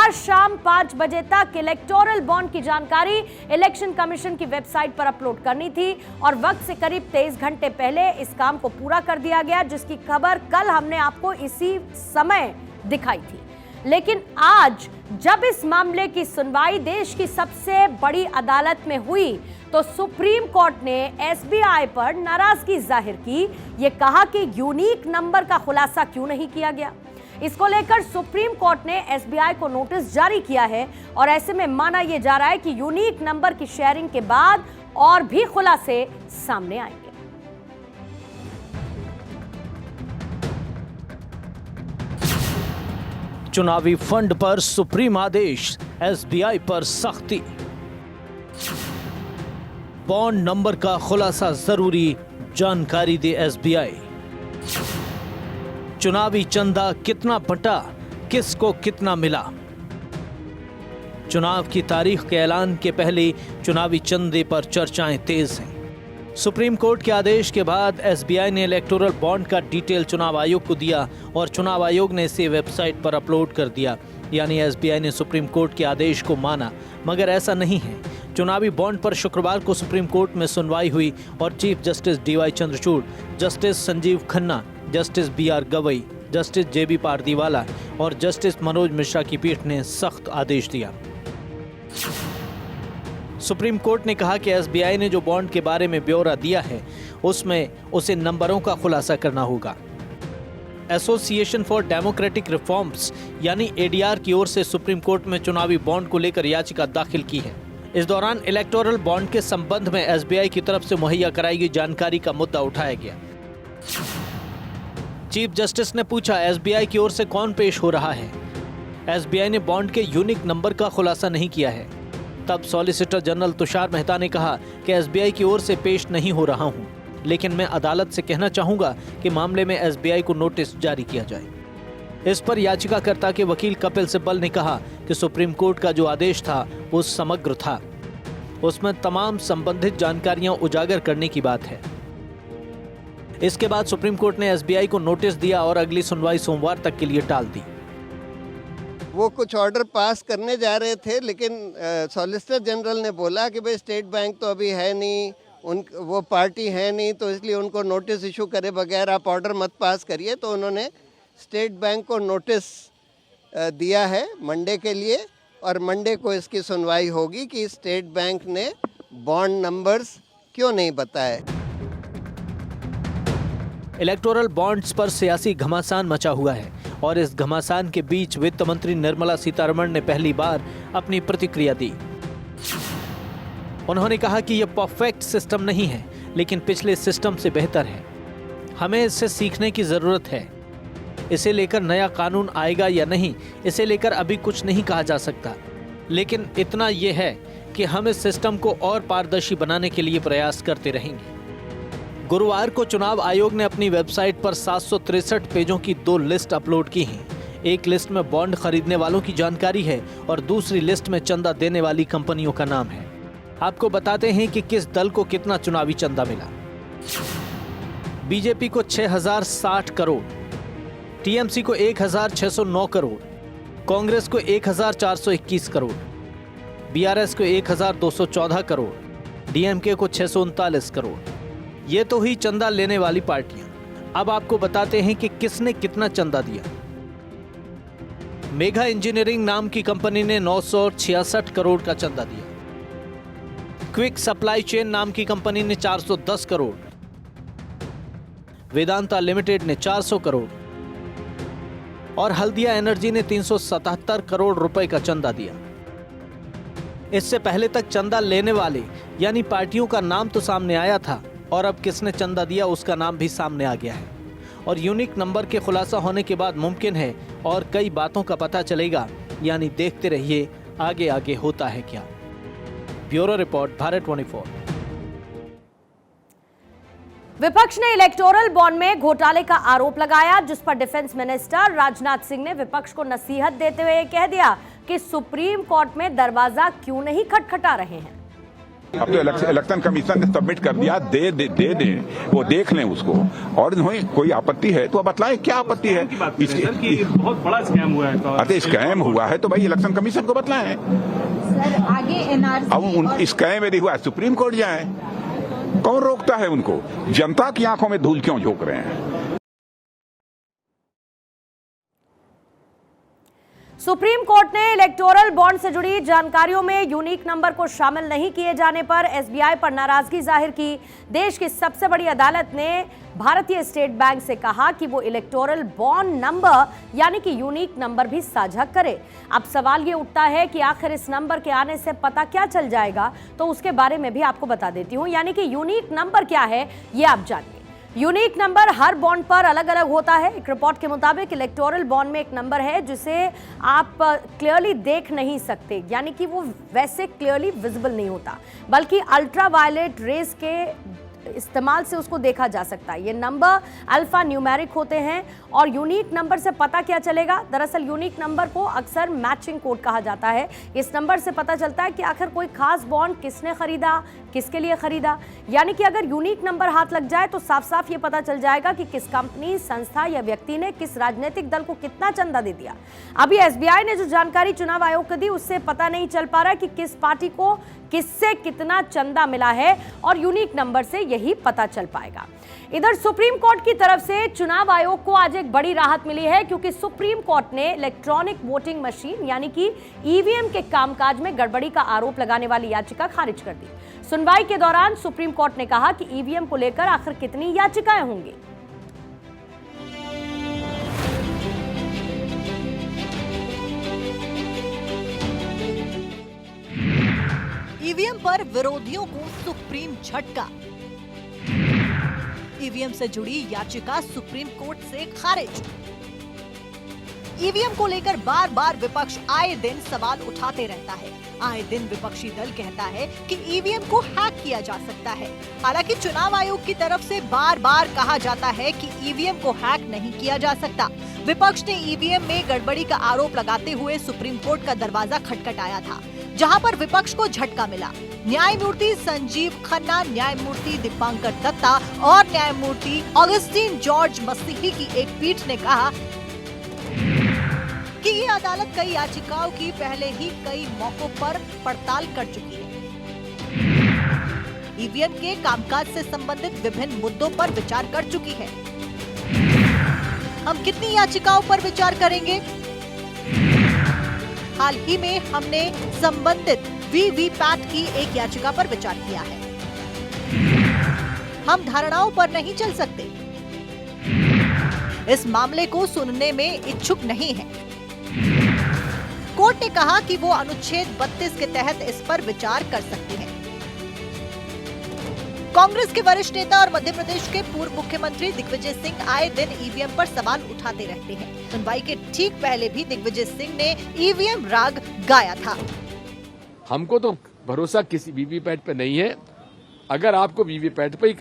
आज शाम 5 बजे तक इलेक्टोरल बॉन्ड की जानकारी इलेक्शन कमीशन की वेबसाइट पर अपलोड करनी थी और वक्त से करीब 23 घंटे पहले इस काम को पूरा कर दिया गया, जिसकी खबर कल हमने आपको इसी समय दिखाई थी। लेकिन आज जब इस मामले की सुनवाई देश की सबसे बड़ी अदालत में हुई तो सुप्रीम कोर्ट ने एसबीआई पर नाराजगी जाहिर की। ये कहा कि यूनिक नंबर का खुलासा क्यों नहीं किया गया। इसको लेकर सुप्रीम कोर्ट ने एसबीआई को नोटिस जारी किया है और ऐसे में माना यह जा रहा है कि यूनिक नंबर की शेयरिंग के बाद और भी खुलासे सामने आएंगे। चुनावी फंड पर सुप्रीम आदेश, एसबीआई पर सख्ती। बॉन्ड नंबर का खुलासा जरूरी, जानकारी दे एसबीआई। चुनावी चंदा कितना बटा, किसको कितना मिला। चुनाव की तारीख के ऐलान के पहले चुनावी चंदे पर चर्चाएं तेज हैं। सुप्रीम कोर्ट के आदेश के बाद एसबीआई ने इलेक्टोरल बॉन्ड का डिटेल चुनाव आयोग को दिया और चुनाव आयोग ने इसे वेबसाइट पर अपलोड कर दिया। यानी एसबीआई ने सुप्रीम कोर्ट के आदेश को माना, मगर ऐसा नहीं है। चुनावी बॉन्ड पर शुक्रवार को सुप्रीम कोर्ट में सुनवाई हुई और chief justice DY Chandrachud, justice Sanjiv Khanna, justice BR Gavai, justice JB Pardiwala और जस्टिस मनोज मिश्रा की पीठ ने सख्त आदेश दिया। सुप्रीम कोर्ट ने कहा कि एसबीआई ने जो बॉन्ड के बारे में ब्यौरा दिया है उसमें उसे नंबरों का खुलासा करना होगा। एसोसिएशन फॉर डेमोक्रेटिक रिफॉर्म्स यानी एडीआर की ओर से सुप्रीम कोर्ट में चुनावी बॉन्ड को लेकर याचिका दाखिल की है। इस दौरान इलेक्टोरल बॉन्ड के संबंध में एसबीआई की तरफ से मुहैया कराई गई जानकारी का मुद्दा उठाया गया। चीफ जस्टिस ने पूछा, एसबीआई की ओर से कौन पेश हो रहा है। एसबीआई ने बॉन्ड के यूनिक नंबर का खुलासा नहीं किया है। तब सॉलिसिटर जनरल तुषार मेहता ने कहा कि एसबीआई की ओर से पेश नहीं हो रहा हूं, लेकिन मैं अदालत से कहना चाहूंगा कि मामले में एसबीआई को नोटिस जारी किया जाए। इस पर याचिकाकर्ता के वकील कपिल सिब्बल ने कहा कि सुप्रीम कोर्ट का जो आदेश था वो समग्र था, उसमें तमाम संबंधित जानकारियां उजागर करने की बात है। इसके बाद सुप्रीम कोर्ट ने एसबीआई को नोटिस दिया और अगली सुनवाई सोमवार तक के लिए टाल दी। वो कुछ ऑर्डर पास करने जा रहे थे, लेकिन सॉलिसिटर जनरल ने बोला कि भाई स्टेट बैंक तो अभी है नहीं, वो पार्टी है नहीं, तो इसलिए उनको नोटिस इशू करे बगैर आप ऑर्डर मत पास करिए। तो उन्होंने स्टेट बैंक को नोटिस दिया है मंडे के लिए और मंडे को इसकी सुनवाई होगी कि स्टेट बैंक ने बॉन्ड नंबर्स क्यों नहीं बताए। इलेक्टोरल बॉन्ड्स पर सियासी घमासान मचा हुआ है और इस घमासान के बीच वित्त मंत्री निर्मला सीतारमण ने पहली बार अपनी प्रतिक्रिया दी। उन्होंने कहा कि यह परफेक्ट सिस्टम नहीं है, लेकिन पिछले सिस्टम से बेहतर है। हमें इससे सीखने की जरूरत है। इसे लेकर नया कानून आएगा या नहीं, इसे लेकर अभी कुछ नहीं कहा जा सकता, लेकिन इतना यह है कि हम इस सिस्टम को और पारदर्शी बनाने के लिए प्रयास करते रहेंगे। गुरुवार को चुनाव आयोग ने अपनी वेबसाइट पर 763 पेजों की 2 लिस्ट अपलोड की हैं। एक लिस्ट में बॉन्ड खरीदने वालों की जानकारी है और दूसरी लिस्ट में चंदा देने वाली कंपनियों का नाम है। आपको बताते हैं कि किस दल को कितना चुनावी चंदा मिला। बीजेपी को 6060 करोड़, टीएमसी को 1609 करोड़, कांग्रेस को 1421 करोड़, बीआरएस को 1214 करोड़, डीएमके को 639 करोड़। ये तो ही चंदा लेने वाली पार्टियां। अब आपको बताते हैं कि किसने कितना चंदा दिया। मेगा इंजीनियरिंग नाम की कंपनी ने 966 करोड़ का चंदा दिया। क्विक सप्लाई चेन नाम की कंपनी ने 410 करोड़, वेदांता लिमिटेड ने 400 करोड़ और हल्दिया एनर्जी ने 377 करोड़ रुपए का चंदा दिया। इससे पहले तक चंदा लेने वाले यानी पार्टियों का नाम तो सामने आया था और अब किसने चंदा दिया उसका नाम भी सामने आ गया है और यूनिक नंबर के खुलासा होने के बाद मुमकिन है और कई बातों का पता चलेगा। यानी देखते रहिए आगे आगे होता है क्या। Bureau report, Bharat 24। विपक्ष ने इलेक्टोरल बॉन्ड में घोटाले का आरोप लगाया, जिस पर डिफेंस मिनिस्टर राजनाथ सिंह ने विपक्ष को नसीहत देते हुए कह दिया कि सुप्रीम कोर्ट में दरवाजा क्यों नहीं खटखटा रहे हैं। अब तो इलेक्शन कमीशन ने सबमिट कर दिया, दे दें, वो देख लें उसको, और नहीं कोई आपत्ति है तो बतलाएं क्या आपत्ति है। इसकी बहुत बड़ा स्कैम हुआ है। अरे स्कैम हुआ है तो भाई इलेक्शन कमीशन को बतलाएं। सर आगे एनआरसी अब स्कैम यदि हुआ सुप्रीम कोर्ट जाए, कौन रोकता है उनको? जनता की आंखों में धूल क्यों झोंक रहे हैं? सुप्रीम कोर्ट ने इलेक्टोरल बॉन्ड से जुड़ी जानकारियों में यूनिक नंबर को शामिल नहीं किए जाने पर एसबीआई पर नाराजगी जाहिर की। देश की सबसे बड़ी अदालत ने भारतीय स्टेट बैंक से कहा कि वो इलेक्टोरल बॉन्ड नंबर यानी कि यूनिक नंबर भी साझा करे। अब सवाल ये उठता है कि आखिर इस नंबर के आने से पता क्या चल जाएगा, तो उसके बारे में भी आपको बता देती हूं। यानी कि यूनिक नंबर क्या है ये आप जानिए। यूनिक नंबर हर बॉन्ड पर अलग अलग होता है। एक रिपोर्ट के मुताबिक इलेक्टोरल बॉन्ड में एक नंबर है जिसे आप क्लियरली देख नहीं सकते, यानी कि वो वैसे क्लियरली विजिबल नहीं होता, बल्कि अल्ट्रावायलेट रेज के इस्तेमाल से उसको देखा जा सकता है। ये नंबर अल्फा न्यूमेरिक होते हैं। और यूनिक नंबर से पता क्या चलेगा? दरअसल यूनिक नंबर को अक्सर मैचिंग कोड कहा जाता है। इस नंबर से पता चलता है कि आखिर कोई खास बॉन्ड किसने खरीदा, किसके लिए खरीदा। यानी कि अगर यूनिक नंबर हाथ लग जाए तो साफ साफ ये पता चल जाएगा कि किस कंपनी, संस्था या व्यक्ति ने किस राजनीतिक दल को कितना चंदा दे दिया। अभी एसबीआई ने जो जानकारी चुनाव आयोग को दी उससे पता नहीं चल पा रहा कि किस पार्टी को किससे कितना चंदा मिला है, और यूनिक नंबर से यही पता चल पाएगा। इधर सुप्रीम कोर्ट की तरफ से चुनाव आयोग को आज एक बड़ी राहत मिली है, क्योंकि सुप्रीम कोर्ट ने इलेक्ट्रॉनिक वोटिंग मशीन यानी कि ईवीएम के कामकाज में गड़बड़ी का आरोप लगाने वाली याचिका खारिज कर दी। सुनवाई के दौरान सुप्रीम कोर्ट ने कहा कि ईवीएम को लेकर आखिर कितनी याचिकाएं होंगी। ईवीएम पर विरोधियों को सुप्रीम झटका। ईवीएम से जुड़ी याचिका सुप्रीम कोर्ट से खारिज। ईवीएम को लेकर बार बार विपक्ष आए दिन सवाल उठाते रहता है। आए दिन विपक्षी दल कहता है कि ईवीएम को हैक किया जा सकता है। हालांकि चुनाव आयोग की तरफ से बार बार कहा जाता है कि ईवीएम को हैक नहीं किया जा सकता। विपक्ष ने ईवीएम में गड़बड़ी का आरोप लगाते हुए सुप्रीम कोर्ट का दरवाजा खटखटाया था, जहां पर विपक्ष को झटका मिला। न्यायमूर्ति संजीव खन्ना, न्यायमूर्ति दीपांकर दत्ता और न्यायमूर्ति ऑगस्टीन जॉर्ज मसीही की एक पीठ ने कहा कि ये अदालत कई याचिकाओं की पहले ही कई मौकों पर पड़ताल कर चुकी है। ईवीएम के कामकाज से संबंधित विभिन्न मुद्दों पर विचार कर चुकी है। हम कितनी याचिकाओं पर विचार करेंगे? हाल ही में हमने संबंधित वीवीपैट की एक याचिका पर विचार किया है। हम धारणाओं पर नहीं चल सकते। इस मामले को सुनने में इच्छुक नहीं है। कोर्ट ने कहा कि वो अनुच्छेद 32 के तहत इस पर विचार कर सकती है। कांग्रेस के वरिष्ठ नेता और मध्य प्रदेश के पूर्व मुख्यमंत्री दिग्विजय सिंह आए दिन ईवीएम पर सवाल उठाते रहते हैं। सुनवाई के ठीक पहले भी दिग्विजय सिंह ने ईवीएम राग गाया था। हमको तो भरोसा किसी वीवीपैट पे नहीं है। अगर आपको वीवीपैट पे ही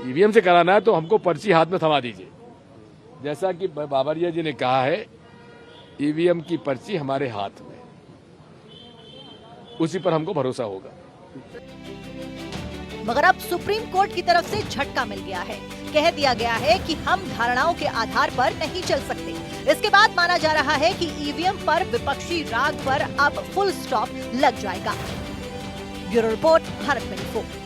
ईवीएम से कराना है तो हमको पर्ची हाथ में थमा दीजिए। जैसा कि बाबरिया जी ने कहा है, ईवीएम की पर्ची हमारे हाथ में, उसी पर हमको भरोसा होगा। मगर अब सुप्रीम कोर्ट की तरफ से झटका मिल गया है। कह दिया गया है कि हम धारणाओं के आधार पर नहीं चल सकते। इसके बाद माना जा रहा है कि ईवीएम पर विपक्षी राग पर अब फुल स्टॉप लग जाएगा। Bureau report, Bharat 24।